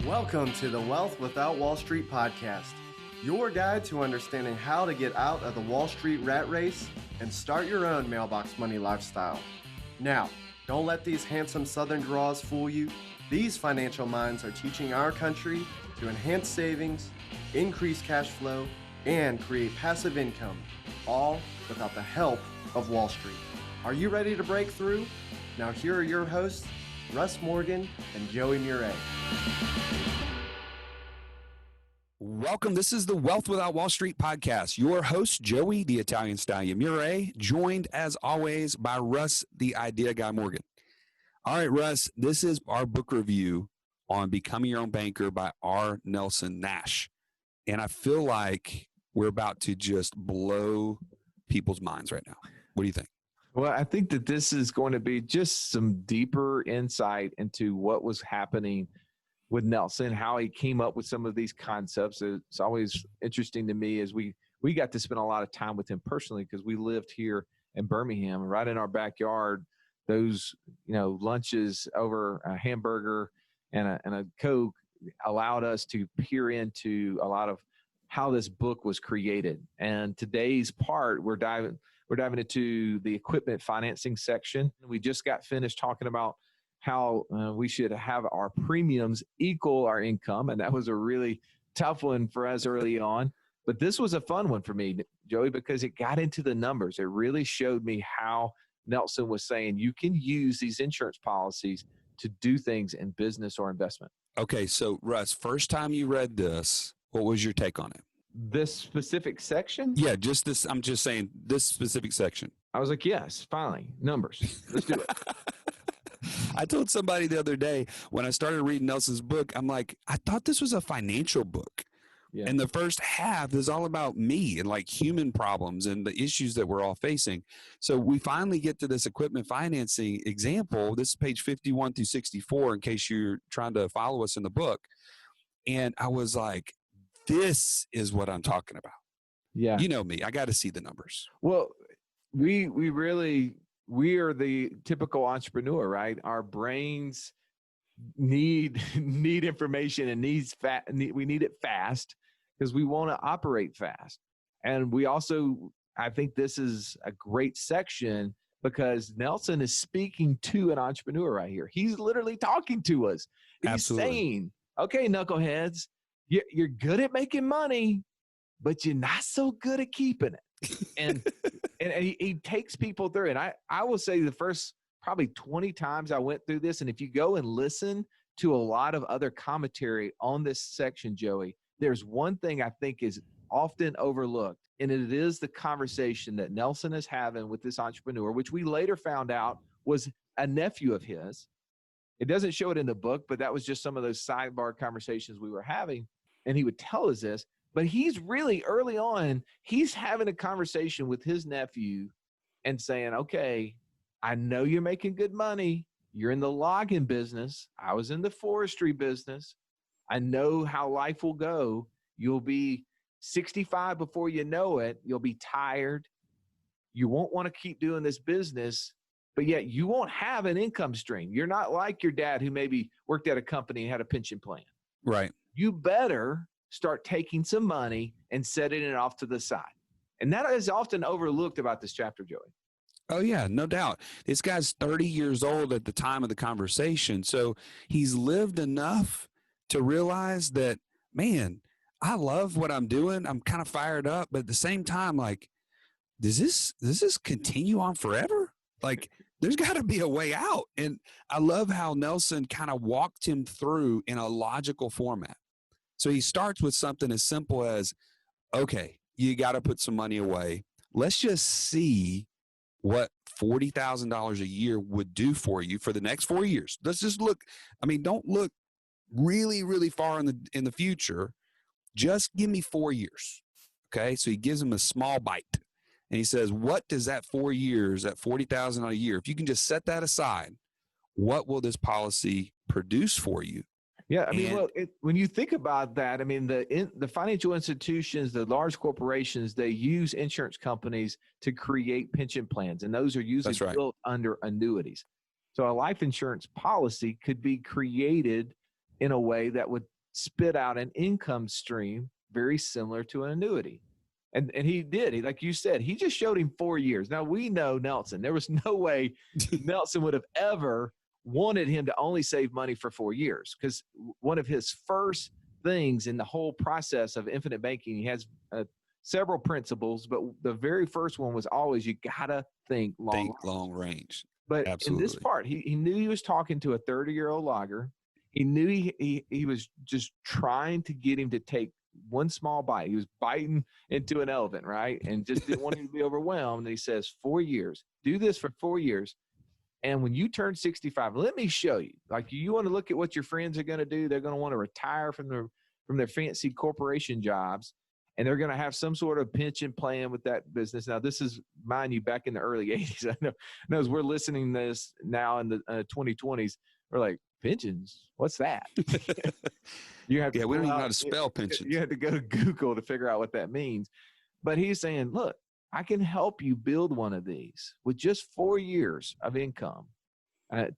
Welcome to the Wealth Without Wall Street podcast, your guide to understanding how to get out of the Wall Street rat race and start your own mailbox money lifestyle. Now, don't let these handsome Southern draws fool you. These financial minds are teaching our country to enhance savings, increase cash flow, and create passive income, all without the help of Wall Street. Are you ready to break through? Now here are your hosts, Russ Morgan and Joey Mure. Welcome. This is the Wealth Without Wall Street podcast. Your host, Joey, the Italian Stallion Mure, joined as always by Russ, the Idea Guy Morgan. All right, Russ, this is our book review on Becoming Your Own Banker by R. Nelson Nash. And I feel like we're about to just blow people's minds right now. What do you think? Well, I think that this is going to be just some deeper insight into what was happening with Nelson, how he came up with some of these concepts. It's always interesting to me as we got to spend a lot of time with him personally because we lived here in Birmingham, right in our backyard. Those, lunches over a hamburger and a Coke allowed us to peer into a lot of how this book was created. And today's part, we're diving into the equipment financing section. We just got finished talking about how we should have our premiums equal our income. And that was a really tough one for us early on. But this was a fun one for me, Joey, because it got into the numbers. It really showed me how Nelson was saying you can use these insurance policies to do things in business or investment. Okay, so Russ, first time you read this, what was your take on it? This specific section? Yeah, just this. I'm just saying this specific section. I was like, yes, finally, numbers. Let's do it. I told somebody the other day when I started reading Nelson's book, I'm like, I thought this was a financial book. Yeah. And the first half is all about me and like human problems and the issues that we're all facing. So we finally get to this equipment financing example. This is page 51 through 64 in case you're trying to follow us in the book. And I was like, this is what I'm talking about. Yeah. You know me. I got to see the numbers. Well, we are the typical entrepreneur, right? Our brains need information and we need it fast because we want to operate fast. And we also, I think this is a great section because Nelson is speaking to an entrepreneur right here. He's literally talking to us. He's Absolutely. saying, okay, knuckleheads, you're good at making money, but you're not so good at keeping it. And he takes people through. And I will say the first probably 20 times I went through this, and if you go and listen to a lot of other commentary on this section, Joey, there's one thing I think is often overlooked, and it is the conversation that Nelson is having with this entrepreneur, which we later found out was a nephew of his. It doesn't show it in the book, but that was just some of those sidebar conversations we were having. And he would tell us this, but he's really early on, he's having a conversation with his nephew and saying, okay, I know you're making good money. You're in the logging business. I was in the forestry business. I know how life will go. You'll be 65 before you know it. You'll be tired. You won't want to keep doing this business, but yet you won't have an income stream. You're not like your dad who maybe worked at a company and had a pension plan. Right. You better start taking some money and setting it off to the side. And that is often overlooked about this chapter, Joey. Oh, yeah, no doubt. This guy's 30 years old at the time of the conversation. So he's lived enough to realize that, man, I love what I'm doing. I'm kind of fired up. But at the same time, like, does this continue on forever? Like, there's got to be a way out. And I love how Nelson kind of walked him through in a logical format. So he starts with something as simple as, okay, you got to put some money away. Let's just see what $40,000 a year would do for you for the next 4 years. Let's just look. I mean, don't look really, really far in the future. Just give me 4 years. Okay. So he gives him a small bite and he says, what does that 4 years, that $40,000 a year, if you can just set that aside, what will this policy produce for you? Yeah, I mean, when you think about that, I mean, the financial institutions, the large corporations, they use insurance companies to create pension plans, and those are usually built under annuities. So a life insurance policy could be created in a way that would spit out an income stream very similar to an annuity. And he did. He, like you said, he just showed him 4 years. Now, we know Nelson. There was no way Nelson would have ever wanted him to only save money for 4 years, because one of his first things in the whole process of infinite banking, he has several principles, but the very first one was always, you got to think long range. But absolutely, in this part, he knew he was talking to a 30-year-old logger. He knew he was just trying to get him to take one small bite. He was biting into an elephant, right? And just didn't want him to be overwhelmed. And he says, 4 years, do this for 4 years. And when you turn 65, let me show you. Like, you want to look at what your friends are going to do. They're going to want to retire from their fancy corporation jobs, and they're going to have some sort of pension plan with that business. Now, this is, mind you, back in the early 80s. I know as we're listening to this now in the 2020s, we're like, pensions? What's that? You have to we don't even know how to spell pensions. You have to go to Google to figure out what that means. But he's saying, look, I can help you build one of these with just 4 years of income.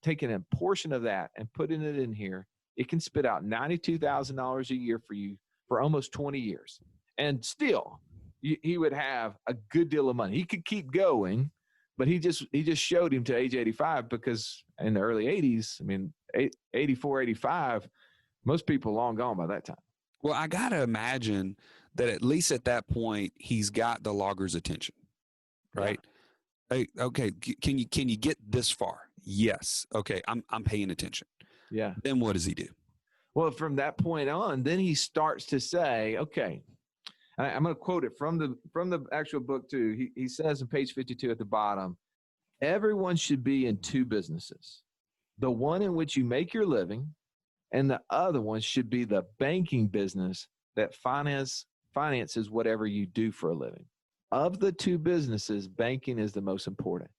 Taking a portion of that and putting it in here, it can spit out $92,000 a year for you for almost 20 years. And still, he would have a good deal of money. He could keep going, but he just showed him to age 85, because in the early 80s, I mean, 84, 85, most people long gone by that time. Well, I got to imagine that at least at that point, he's got the logger's attention, right? Yeah. Hey, okay, can you get this far? Yes. Okay, I'm paying attention. Yeah. Then what does he do? Well, from that point on, then he starts to say, okay, I'm going to quote it from the actual book too. He says on page 52 at the bottom, everyone should be in two businesses. The one in which you make your living, and the other one should be the banking business that finances whatever you do for a living. Of the two businesses, banking is the most important.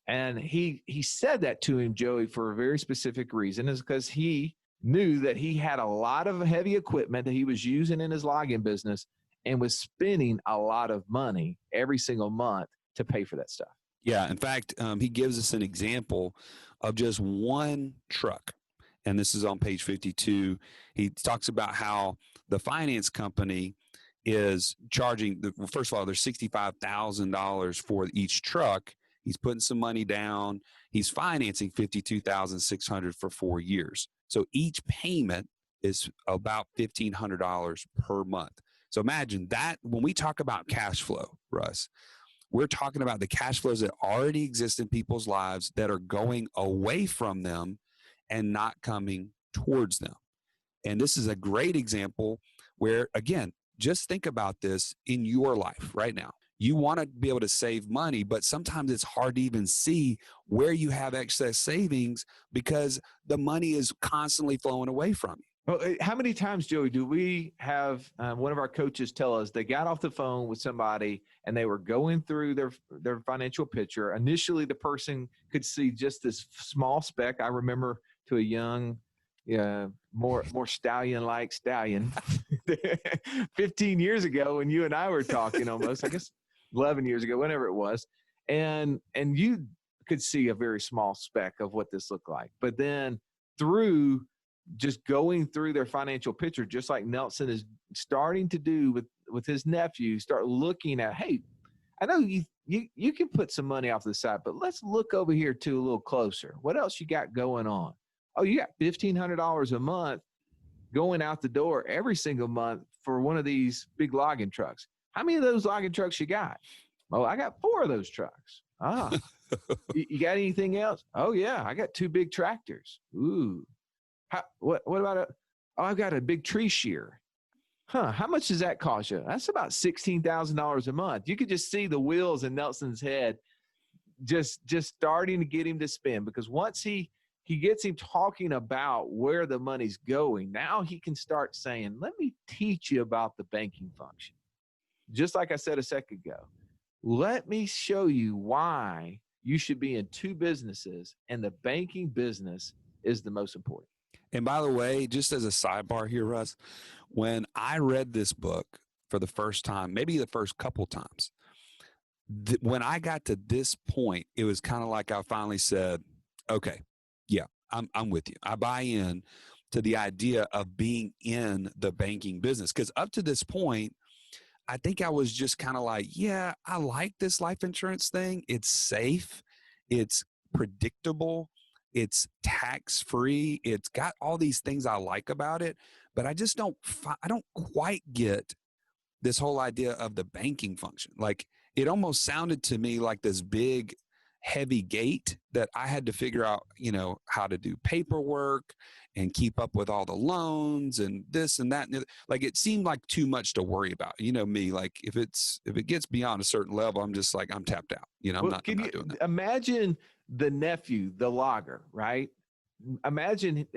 And he said that to him, Joey, for a very specific reason, is because he knew that he had a lot of heavy equipment that he was using in his logging business and was spending a lot of money every single month to pay for that stuff. Yeah. In fact, he gives us an example of just one truck. And this is on page 52. He talks about how the finance company is charging, first of all, there's $65,000 for each truck. He's putting some money down. He's financing $52,600 for 4 years. So each payment is about $1,500 per month. So imagine that when we talk about cash flow, Russ, we're talking about the cash flows that already exist in people's lives that are going away from them and not coming towards them. And this is a great example where, again, just think about this in your life right now. You want to be able to save money, but sometimes it's hard to even see where you have excess savings because the money is constantly flowing away from you. Well, how many times, Joey, do we have one of our coaches tell us they got off the phone with somebody and they were going through their financial picture? Initially, the person could see just this small speck. I remember to a young, more stallion-like stallion 15 years ago when you and I were talking, almost, I guess 11 years ago, whenever it was. And you could see a very small speck of what this looked like. But then through just going through their financial picture, just like Nelson is starting to do with his nephew, start looking at, hey, I know you can put some money off to the side, but let's look over here too a little closer. What else you got going on? Oh, you got $1,500 a month going out the door every single month for one of these big logging trucks. How many of those logging trucks you got? Oh, I got 4 of those trucks. Ah, you got anything else? Oh yeah, I got 2 big tractors. Ooh. What about I've got a big tree shear. Huh, how much does that cost you? That's about $16,000 a month. You could just see the wheels in Nelson's head just starting to get him to spend, because once he gets him talking about where the money's going, now he can start saying, let me teach you about the banking function. Just like I said a second ago, let me show you why you should be in 2 businesses, and the banking business is the most important. And by the way, just as a sidebar here, Russ, when I read this book for the first time, maybe the first couple times, when I got to this point, it was kind of like I finally said, okay, yeah, I'm with you. I buy in to the idea of being in the banking business. Because up to this point, I think I was just kind of like, yeah, I like this life insurance thing. It's safe. It's predictable. It's tax free. It's got all these things I like about it, but I just I don't quite get this whole idea of the banking function. Like, it almost sounded to me like this big, heavy gate that I had to figure out, how to do paperwork and keep up with all the loans and this and that. And like, it seemed like too much to worry about. Me, like if it gets beyond a certain level, I'm just like, I'm tapped out. I'm not doing that. Imagine the nephew, the logger, right? Imagine,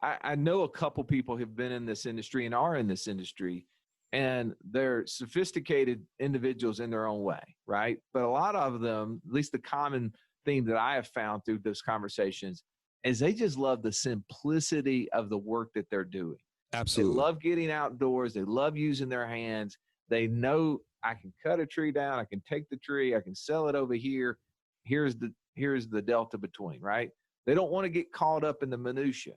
I know a couple people have been in this industry and are in this industry, and they're sophisticated individuals in their own way, right? But a lot of them, at least the common theme that I have found through those conversations, is they just love the simplicity of the work that they're doing. Absolutely. They love getting outdoors. They love using their hands. They know, I can cut a tree down. I can take the tree. I can sell it over here. Here's the delta between, right? They don't want to get caught up in the minutia.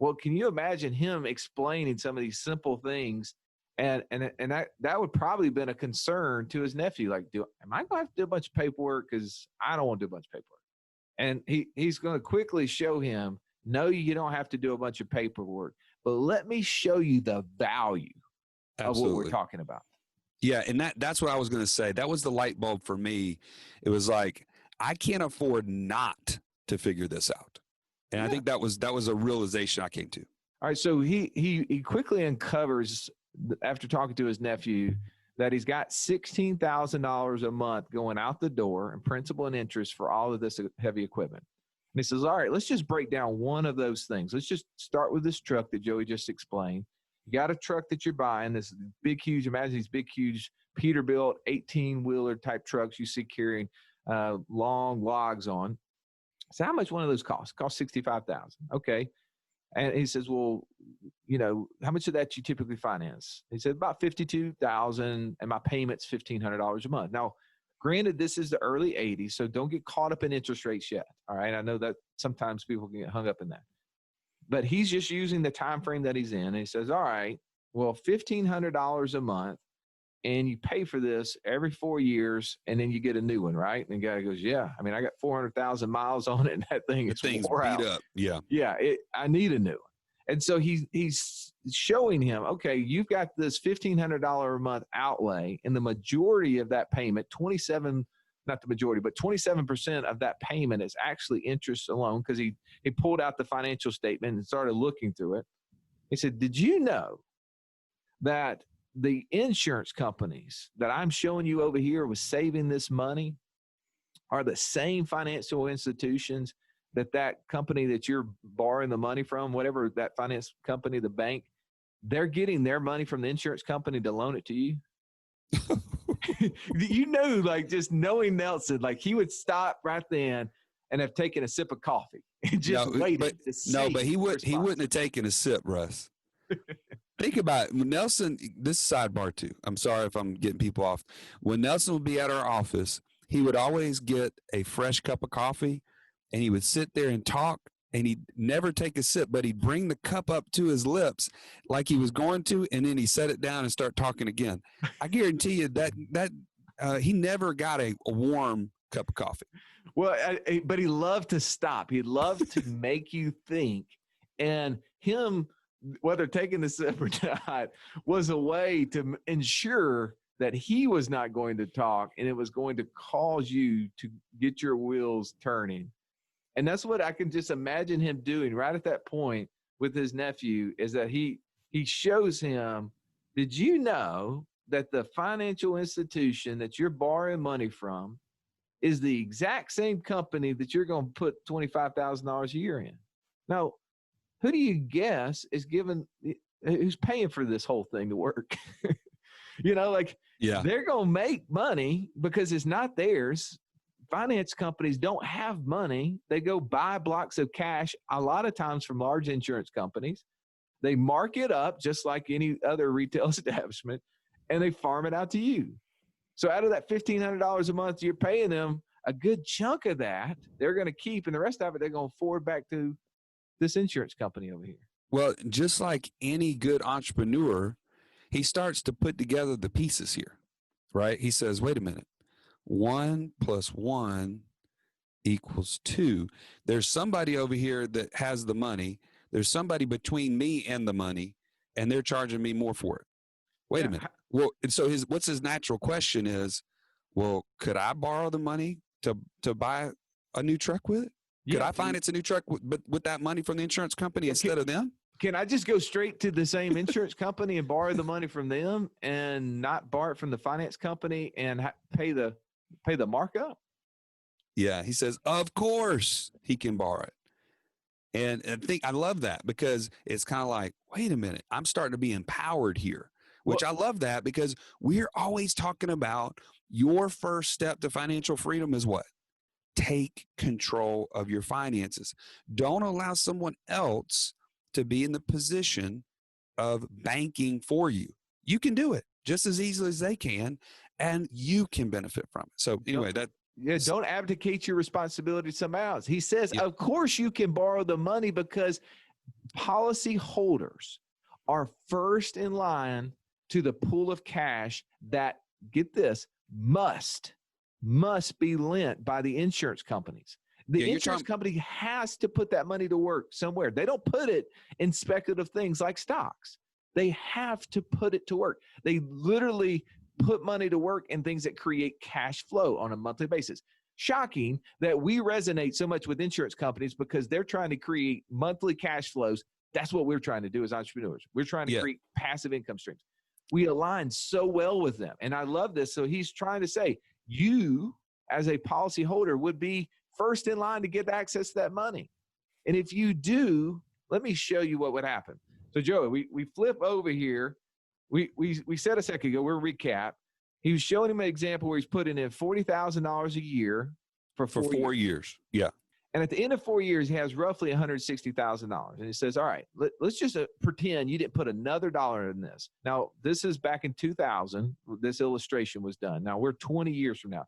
Well, can you imagine him explaining some of these simple things? And that would probably been a concern to his nephew. Like, am I going to have to do a bunch of paperwork? Because I don't want to do a bunch of paperwork. And he's going to quickly show him, no, you don't have to do a bunch of paperwork, but let me show you the value of what we're talking about. Yeah, and that's what I was going to say. That was the light bulb for me. It was like, I can't afford not to figure this out. And I think that was a realization I came to. All right, so he quickly uncovers, after talking to his nephew, that he's got $16,000 a month going out the door in principal and interest for all of this heavy equipment. And he says, all right, let's just break down one of those things. Let's just start with this truck that Joey just explained. You got a truck that you're buying, this big, huge, imagine these big, huge Peterbilt 18-wheeler type trucks you see carrying long logs on. So how much one of those costs? Costs $65,000. Okay. And he says, well, how much of that you typically finance? He said about $52,000, and my payment's $1,500 a month. Now, granted, this is the early 80s, so don't get caught up in interest rates yet. All right. I know that sometimes people can get hung up in that. But he's just using the time frame that he's in. And he says, all right, well, $1,500 a month, and you pay for this every 4 years, and then you get a new one, right? And the guy goes, yeah. I mean, I got 400,000 miles on it, and that thing's beat up. Yeah. Yeah, I need a new one. And so he's showing him, okay, you've got this $1,500 a month outlay, and the majority of that payment, 27% of that payment is actually interest alone, because he pulled out the financial statement and started looking through it. He said, did you know that the insurance companies that I'm showing you over here with saving this money are the same financial institutions that company that you're borrowing the money from, whatever that finance company, the bank, they're getting their money from the insurance company to loan it to you? Like, just knowing Nelson, like, he would stop right then and have taken a sip of coffee and just waited to see. No, but he wouldn't have taken a sip, Russ. Think about it. When Nelson, this is sidebar too. I'm sorry if I'm getting people off. When Nelson would be at our office, he would always get a fresh cup of coffee, and he would sit there and talk, and he'd never take a sip, but he'd bring the cup up to his lips like he was going to, and then he'd set it down and start talking again. I guarantee you that he never got a warm cup of coffee. Well, but he loved to stop. He loved to make you think, and him, whether taking the sip or not, was a way to ensure that he was not going to talk, and it was going to cause you to get your wheels turning. And that's what I can just imagine him doing right at that point with his nephew, is that he shows him, did you know that the financial institution that you're borrowing money from is the exact same company that you're going to put $25,000 a year in? Now, who do you guess is who's paying for this whole thing to work? They're going to make money because it's not theirs. Finance companies don't have money. They go buy blocks of cash a lot of times from large insurance companies. They mark it up just like any other retail establishment, and they farm it out to you. So out of that $1,500 a month you're paying them, a good chunk of that they're going to keep, and the rest of it they're going to forward back to this insurance company over here. Well, just like any good entrepreneur, he starts to put together the pieces here, right? He says, wait a minute, 1 + 1 = 2. There's somebody over here that has the money. There's somebody between me and the money, and they're charging me more for it. Wait a minute. Well, and so what's his natural question is, well, could I borrow the money to buy a new truck with it? Could I finance a new truck with that money from the insurance company instead of them? Can I just go straight to the same insurance company and borrow the money from them and not borrow it from the finance company and pay the markup? Yeah, he says, of course he can borrow it. And I love that because it's kind of like, wait a minute, I'm starting to be empowered here, which I love that because we're always talking about your first step to financial freedom is what? Take control of your finances. Don't allow someone else to be in the position of banking for you. You can do it just as easily as they can, and you can benefit from it. So anyway, don't abdicate your responsibility to somebody else. He says, of course you can borrow the money because policy holders are first in line to the pool of cash that, get this, must be lent by the insurance companies. The insurance company has to put that money to work somewhere. They don't put it in speculative things like stocks. They have to put it to work. They literally put money to work in things that create cash flow on a monthly basis. Shocking that we resonate so much with insurance companies because they're trying to create monthly cash flows. That's what we're trying to do as entrepreneurs. We're trying to create passive income streams. We align so well with them. And I love this. So he's trying to say, you as a policy holder would be first in line to get access to that money. And if you do, let me show you what would happen. So Joey, we flip over here. We said a second ago, we're recap. He was showing him an example where he's putting in $40,000 a year for 4 years. Yeah. And at the end of 4 years, he has roughly $160,000. And he says, all right, let's just pretend you didn't put another dollar in this. Now, this is back in 2000. This illustration was done. Now, we're 20 years from now.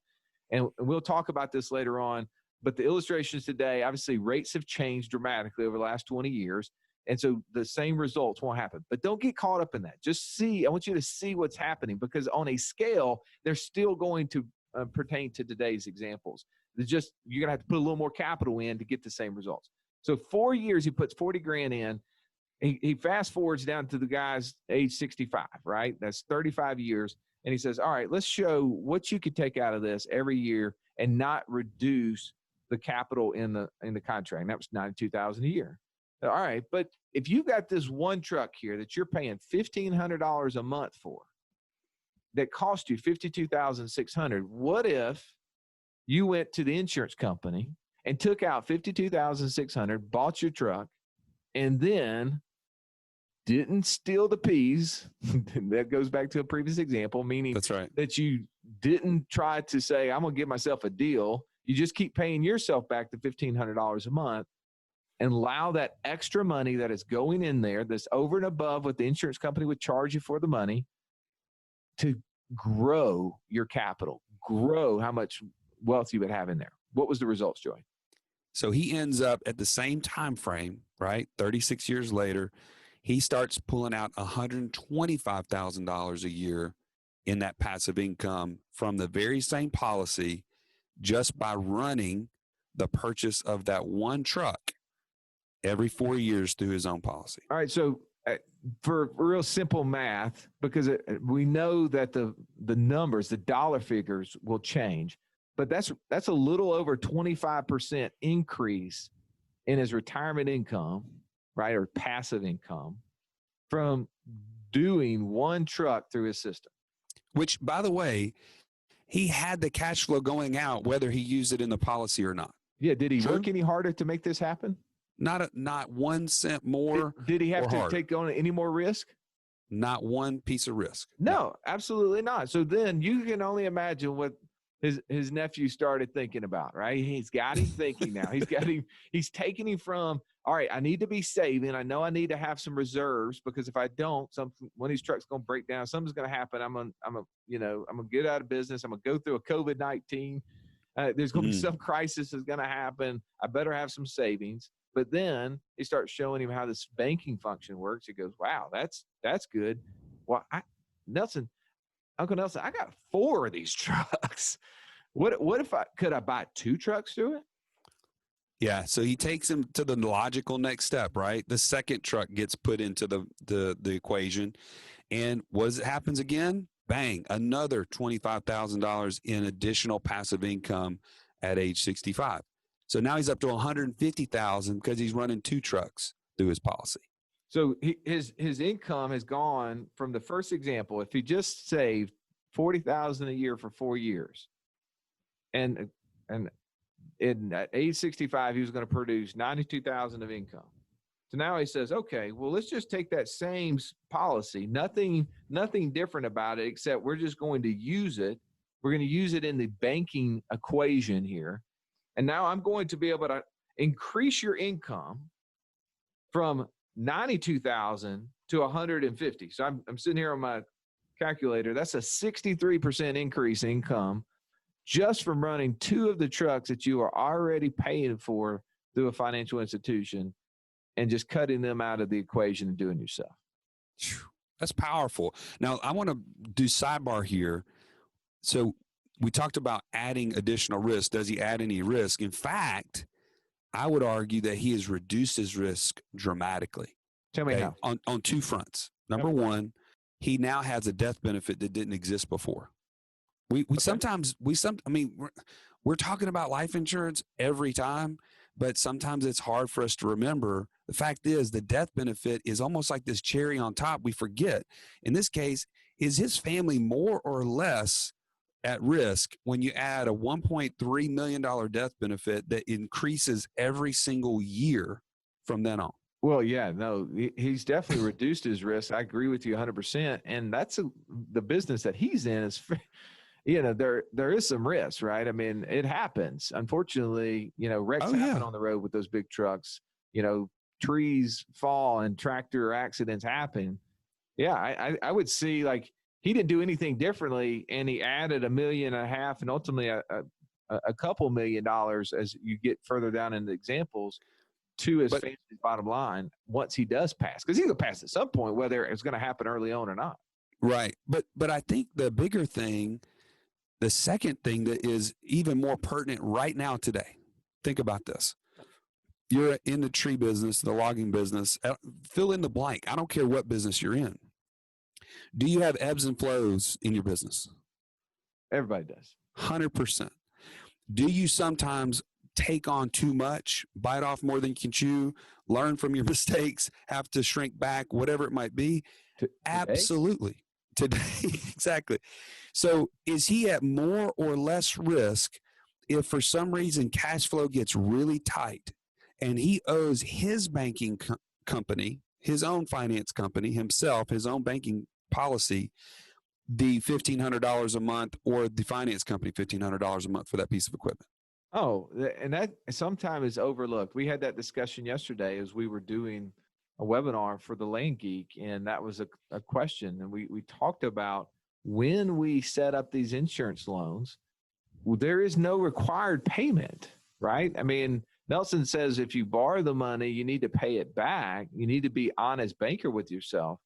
And we'll talk about this later on. But the illustrations today, obviously, rates have changed dramatically over the last 20 years. And so the same results won't happen. But don't get caught up in that. Just see. I want you to see what's happening because on a scale, they're still going to pertain to today's examples. You're going to have to put a little more capital in to get the same results. So 4 years, he puts 40 grand in. He fast forwards down to the guy's age 65, right? That's 35 years. And he says, all right, let's show what you could take out of this every year and not reduce the capital in the contract. And that was $92,000 a year. All right, but if you got this one truck here that you're paying $1,500 a month for, that cost you $52,600, what if you went to the insurance company and took out $52,600, bought your truck, and then didn't steal the peas? That goes back to a previous example, meaning that's right, that you didn't try to say, I'm going to give myself a deal. You just keep paying yourself back the $1,500 a month and allow that extra money that is going in there, that's over and above what the insurance company would charge you for the money, to grow your capital, grow how much wealth you would have in there. What was the results, Joey? So he ends up at the same time frame, right? 36 years later, he starts pulling out $125,000 a year in that passive income from the very same policy just by running the purchase of that one truck every 4 years through his own policy. All right. So for real simple math, because we know that the numbers, the dollar figures will change, but that's a little over 25% increase in his retirement income, right? Or passive income from doing one truck through his system. Which, by the way, he had the cash flow going out, whether he used it in the policy or not. Yeah. Did he work any harder to make this happen? Not 1 cent more. Did he have to take on any more risk? Not one piece of risk. No, absolutely not. So then you can only imagine what his nephew started thinking about, right? He's got him thinking now. He's taking him from, all right, I need to be saving. I know I need to have some reserves because if I don't, one of these trucks going to break down. Something's going to happen. I'm going to get out of business. I'm going to go through a COVID-19. There's going to be some crisis is going to happen. I better have some savings. But then he starts showing him how this banking function works. He goes, wow, that's good. Well, Uncle Nelson, I got 4 of these trucks. What if could I buy 2 trucks through it? Yeah. So he takes him to the logical next step, right? The second truck gets put into the equation. And what happens again? Bang, another $25,000 in additional passive income at age 65. So now he's up to $150,000 because he's running 2 trucks through his policy. So his income has gone from the first example. If he just saved $40,000 a year for 4 years, and at age 65 he was going to produce $92,000 of income. So now he says, okay, well, let's just take that same policy, nothing different about it, except we're just going to use it. We're going to use it in the banking equation here. And now I'm going to be able to increase your income from 92,000 to 150. So I'm sitting here on my calculator. That's a 63% increase in income just from running 2 of the trucks that you are already paying for through a financial institution and just cutting them out of the equation and doing yourself. That's powerful. Now, I want to do sidebar here. So we talked about adding additional risk. Does he add any risk? In fact, I would argue that he has reduced his risk dramatically. Tell me how. On 2 fronts. Number one, he now has a death benefit that didn't exist before. We're talking about life insurance every time, but sometimes it's hard for us to remember. The fact is the death benefit is almost like this cherry on top. We forget. In this case, is his family more or less at risk when you add a $1.3 million death benefit that increases every single year from then on? Well, yeah, no, he's definitely reduced his risk. I agree with you 100%. And that's the business that he's in is, there is some risk, right? I mean, it happens. Unfortunately, wrecks happen on the road with those big trucks. Trees fall and tractor accidents happen. Yeah, I would see like he didn't do anything differently, and he added $1.5 million and ultimately a couple $1 million as you get further down in the examples to his family's bottom line once he does pass, because he's going to pass at some point, whether it's going to happen early on or not. Right. But I think the bigger thing, the second thing that is even more pertinent right now today, think about this. You're in the tree business, the logging business, fill in the blank. I don't care what business you're in. Do you have ebbs and flows in your business? Everybody does. 100%. Do you sometimes take on too much, bite off more than you can chew, learn from your mistakes, have to shrink back, whatever it might be? Absolutely. Today, exactly. So is he at more or less risk if for some reason cash flow gets really tight and he owes his banking company, his own finance company, himself, his own banking policy, the $1,500 a month, or the finance company $1,500 a month for that piece of equipment? Oh, and that sometimes is overlooked. We had that discussion yesterday as we were doing a webinar for the Land Geek, and that was a question. And we talked about when we set up these insurance loans, there is no required payment, right? I mean, Nelson says if you borrow the money, you need to pay it back. You need to be honest banker with yourself.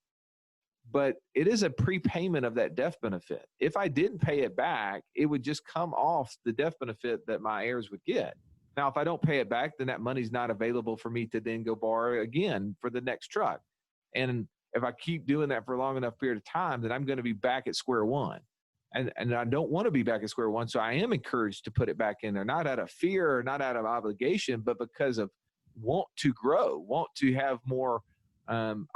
But it is a prepayment of that death benefit. If I didn't pay it back, it would just come off the death benefit that my heirs would get. Now, if I don't pay it back, then that money's not available for me to then go borrow again for the next truck. And if I keep doing that for a long enough period of time, then I'm going to be back at square one. And I don't want to be back at square one. So I am encouraged to put it back in there, not out of fear or not out of obligation, but because of want to grow, want to have more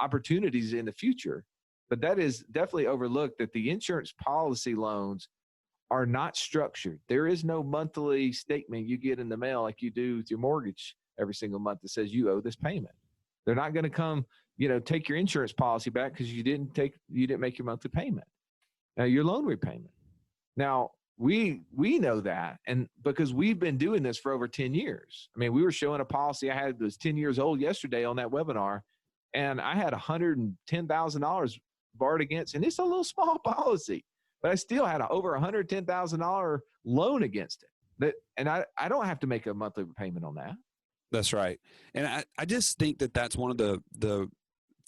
opportunities in the future. But that is definitely overlooked, that the insurance policy loans are not structured. There is no monthly statement you get in the mail like you do with your mortgage every single month that says you owe this payment. They're not going to come, take your insurance policy back because you didn't make your monthly payment, your loan repayment. Now, we know that, and because we've been doing this for over 10 years. I mean, we were showing a policy I had that was 10 years old yesterday on that webinar, and I had $110,000 borrowed against, and it's a little small policy, but I still had over $110,000 loan against it. And I don't have to make a monthly payment on that. That's right. And I just think that that's one of the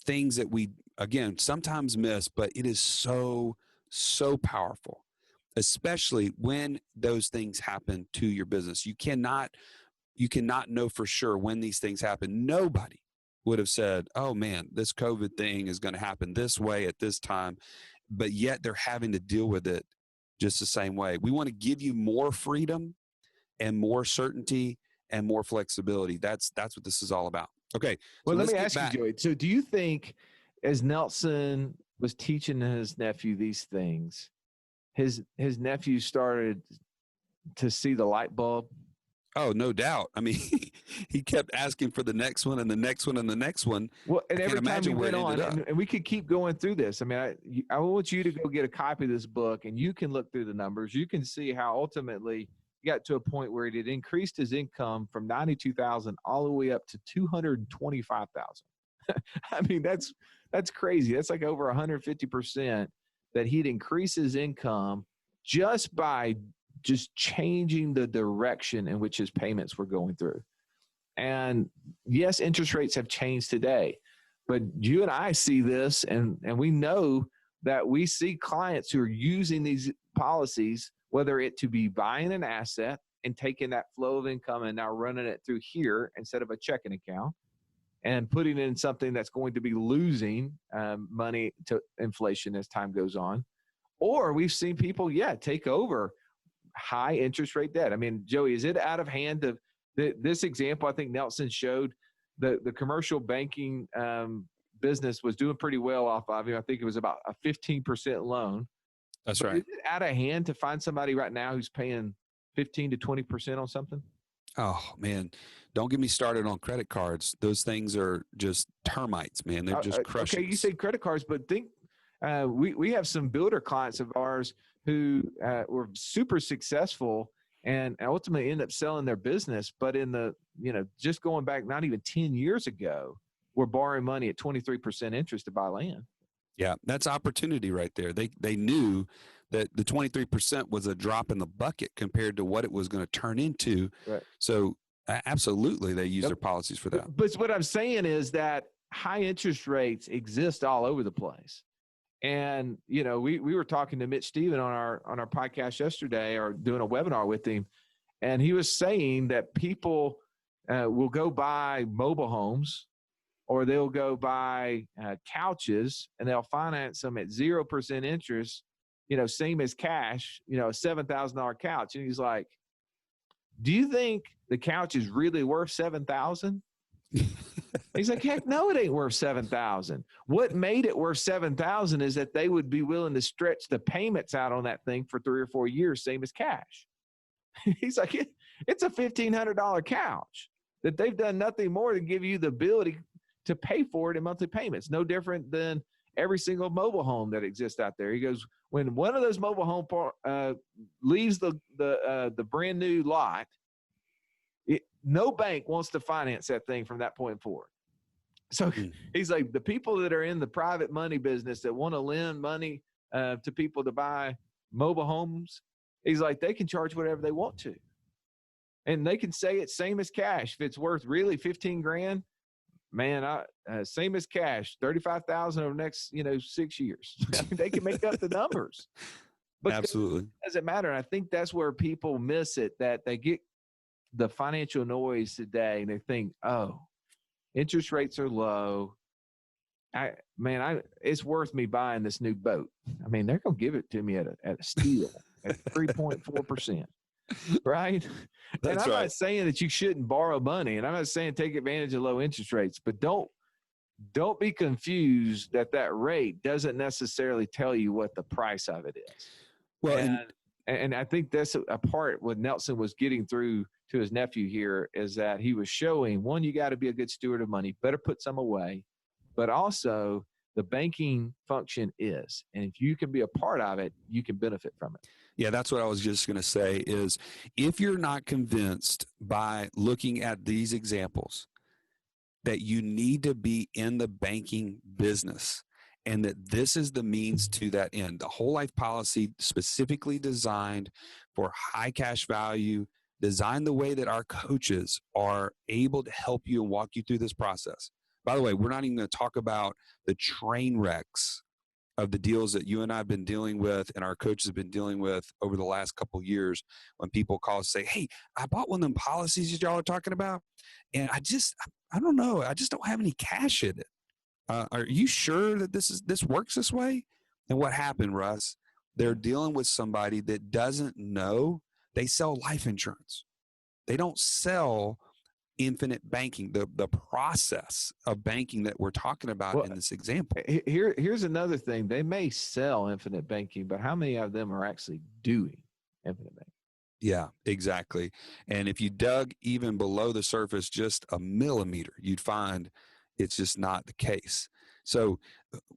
things that we, again, sometimes miss, but it is so, so powerful, especially when those things happen to your business. You cannot know for sure when these things happen. Nobody would have said, oh man, this COVID thing is going to happen this way at this time, but yet they're having to deal with it just the same way. We want to give you more freedom and more certainty and more flexibility. That's what this is all about. Okay. Well, so let me let's ask get back. you, Joey. So do you think as Nelson was teaching his nephew these things, his nephew started to see the light bulb? Oh, no doubt. I mean, he kept asking for the next one and the next one and the next one. Well, and I can't every time he imagine where went it on, ended up. and we could keep going through this. I mean, I want you to go get a copy of this book, and you can look through the numbers. You can see how ultimately he got to a point where it had increased his income from $92,000 all the way up to $225,000. I mean, that's crazy. That's like over 150% that he'd increase his income just by just changing the direction in which his payments were going through. And yes, interest rates have changed today, but you and I see this, and we know that we see clients who are using these policies, whether it to be buying an asset and taking that flow of income and now running it through here instead of a checking account, and putting it in something that's going to be losing money to inflation as time goes on. Or we've seen people, take over high interest rate debt. I mean, Joey, is it out of hand to this example? I think Nelson showed the commercial banking business was doing pretty well off of him. I think it was about a 15% loan. That's But right. is it out of hand to find somebody right now who's paying 15 to 20% on something? Oh man, don't get me started on credit cards. Those things are just termites, man. They're just crushing. Okay, you say credit cards, but think we have some builder clients of ours who were super successful and ultimately end up selling their business. But in the, just going back, not even 10 years ago, we're borrowing money at 23% interest to buy land. Yeah, that's opportunity right there. They knew that the 23% was a drop in the bucket compared to what it was going to turn into. Right. So absolutely, they use their policies for that. But what I'm saying is that high interest rates exist all over the place. And, we were talking to Mitch Stephen on our podcast yesterday, or doing a webinar with him. And he was saying that people will go buy mobile homes, or they'll go buy couches, and they'll finance them at 0% interest, same as cash, a $7,000 couch. And he's like, do you think the couch is really worth $7,000? He's like, heck no, it ain't worth $7,000. What made it worth $7,000 is that they would be willing to stretch the payments out on that thing for 3 or 4 years, same as cash. He's like, it's a $1,500 couch that they've done nothing more than give you the ability to pay for it in monthly payments. No different than every single mobile home that exists out there. He goes, when one of those mobile home leaves the brand new lot, no bank wants to finance that thing from that point forward. So he's like, the people that are in the private money business that want to lend money to people to buy mobile homes, he's like, they can charge whatever they want to. And they can say it's same as cash. If it's worth really 15 grand, man, same as cash, 35,000 over the next, 6 years. I mean, they can make up the numbers. But absolutely, it doesn't matter. And I think that's where people miss it, that they get the financial noise today and they think, oh, interest rates are low. It's worth me buying this new boat. I mean, they're going to give it to me at a steal at 3.4%. Right? And I'm not saying that you shouldn't borrow money, and I'm not saying take advantage of low interest rates, but don't be confused that rate doesn't necessarily tell you what the price of it is. Well, and I think that's a part what Nelson was getting through to his nephew here, is that he was showing, one, you got to be a good steward of money, better put some away, but also the banking function is, and if you can be a part of it, you can benefit from it. Yeah, that's what I was just going to say is, if you're not convinced by looking at these examples that you need to be in the banking business and that this is the means to that end, the whole life policy specifically designed for high cash value design the way that our coaches are able to help you and walk you through this process. By the way, we're not even going to talk about the train wrecks of the deals that you and I have been dealing with and our coaches have been dealing with over the last couple of years when people call and say, hey, I bought one of them policies that y'all are talking about, and I don't know, I just don't have any cash in it. Are you sure that this works this way? And what happened, Russ? They're dealing with somebody that doesn't know. They sell life insurance. They don't sell infinite banking, the process of banking that we're talking about in this example. Here's another thing. They may sell infinite banking, but how many of them are actually doing infinite banking? Yeah, exactly. And if you dug even below the surface just a millimeter, you'd find it's just not the case. So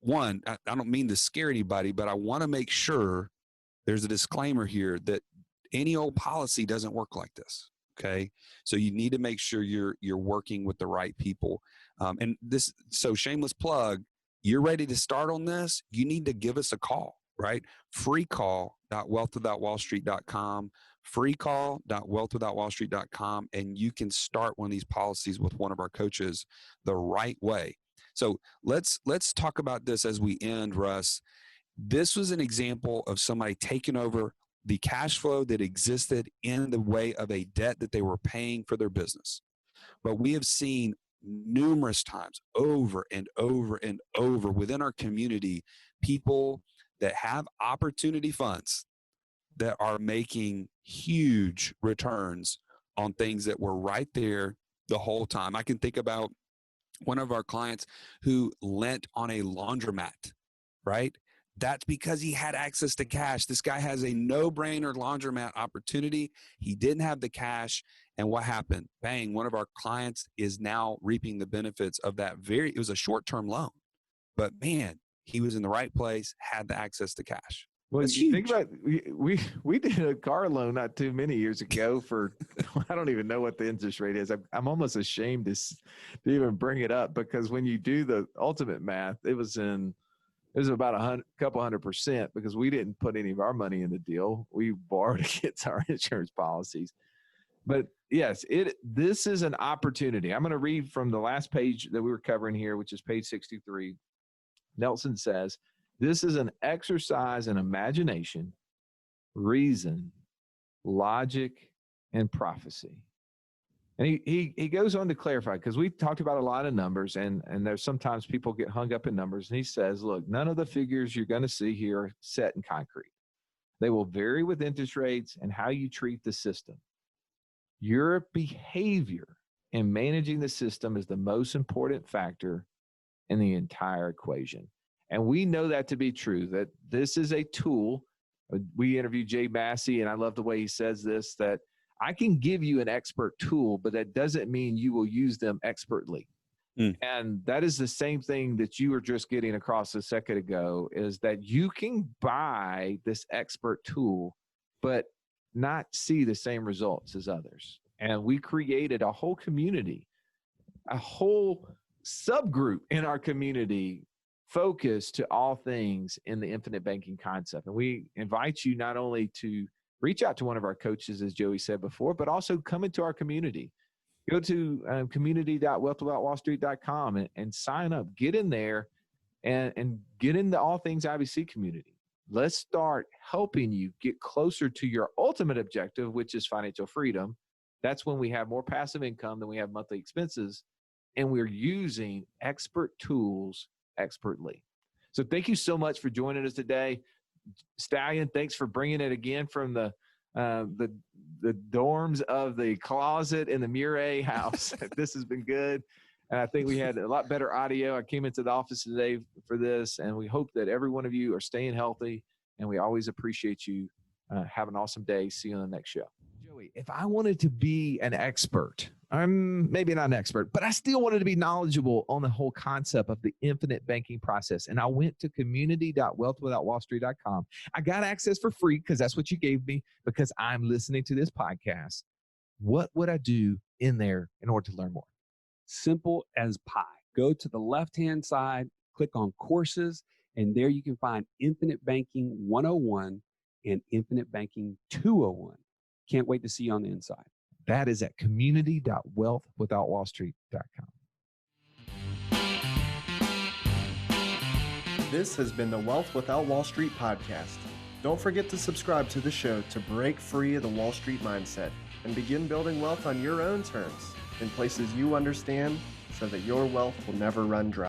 one, I don't mean to scare anybody, but I want to make sure there's a disclaimer here that any old policy doesn't work like this. Okay. So you need to make sure you're working with the right people. And this, so shameless plug, you're ready to start on this. You need to give us a call, right? freecall.wealthwithoutwallstreet.com, freecall.wealthwithoutwallstreet.com. And you can start one of these policies with one of our coaches the right way. So let's talk about this as we end, Russ. This was an example of somebody taking over the cash flow that existed in the way of a debt that they were paying for their business. But we have seen numerous times over and over and over within our community, people that have opportunity funds that are making huge returns on things that were right there the whole time. I can think about one of our clients who lent on a laundromat, right? That's because he had access to cash. This guy has a no-brainer laundromat opportunity. He didn't have the cash. And what happened? Bang, one of our clients is now reaping the benefits of that it was a short-term loan. But man, he was in the right place, had the access to cash. Well, That's you huge. think about we did a car loan not too many years ago for I don't even know what the interest rate is. I'm almost ashamed to even bring it up, because when you do the ultimate math, it was about a couple 100%, because we didn't put any of our money in the deal. We borrowed against our insurance policies. But yes, this is an opportunity. I'm going to read from the last page that we were covering here, which is page 63. Nelson says, this is an exercise in imagination, reason, logic, and prophecy. And he goes on to clarify, because we talked about a lot of numbers, and there's sometimes people get hung up in numbers. And he says, look, none of the figures you're going to see here are set in concrete. They will vary with interest rates and how you treat the system. Your behavior in managing the system is the most important factor in the entire equation. And we know that to be true, that this is a tool. We interviewed Jay Massey, and I love the way he says this, that I can give you an expert tool, but that doesn't mean you will use them expertly. And that is the same thing that you were just getting across a second ago, is that you can buy this expert tool, but not see the same results as others. And we created a whole community, a whole subgroup in our community focused to all things in the infinite banking concept. And we invite you not only to reach out to one of our coaches, as Joey said before, but also come into our community. Go to community.wealthwithoutwallstreet.com and sign up. Get in there and get in the All Things IBC community. Let's start helping you get closer to your ultimate objective, which is financial freedom. That's when we have more passive income than we have monthly expenses, and we're using expert tools expertly. So thank you so much for joining us today. Stallion, thanks for bringing it again from the dorms of the closet in the Mure house. This has been good. And I think we had a lot better audio. I came into the office today for this, and we hope that every one of you are staying healthy, and we always appreciate you. Have an awesome day. See you on the next show. Joey, if I wanted to be an expert, I'm maybe not an expert, but I still wanted to be knowledgeable on the whole concept of the infinite banking process. And I went to community.wealthwithoutwallstreet.com. I got access for free because that's what you gave me, because I'm listening to this podcast. What would I do in there in order to learn more? Simple as pie. Go to the left-hand side, click on courses, and there you can find Infinite Banking 101 and Infinite Banking 201. Can't wait to see you on the inside. That is at community.wealthwithoutwallstreet.com. This has been the Wealth Without Wall Street podcast. Don't forget to subscribe to the show to break free of the Wall Street mindset and begin building wealth on your own terms in places you understand so that your wealth will never run dry.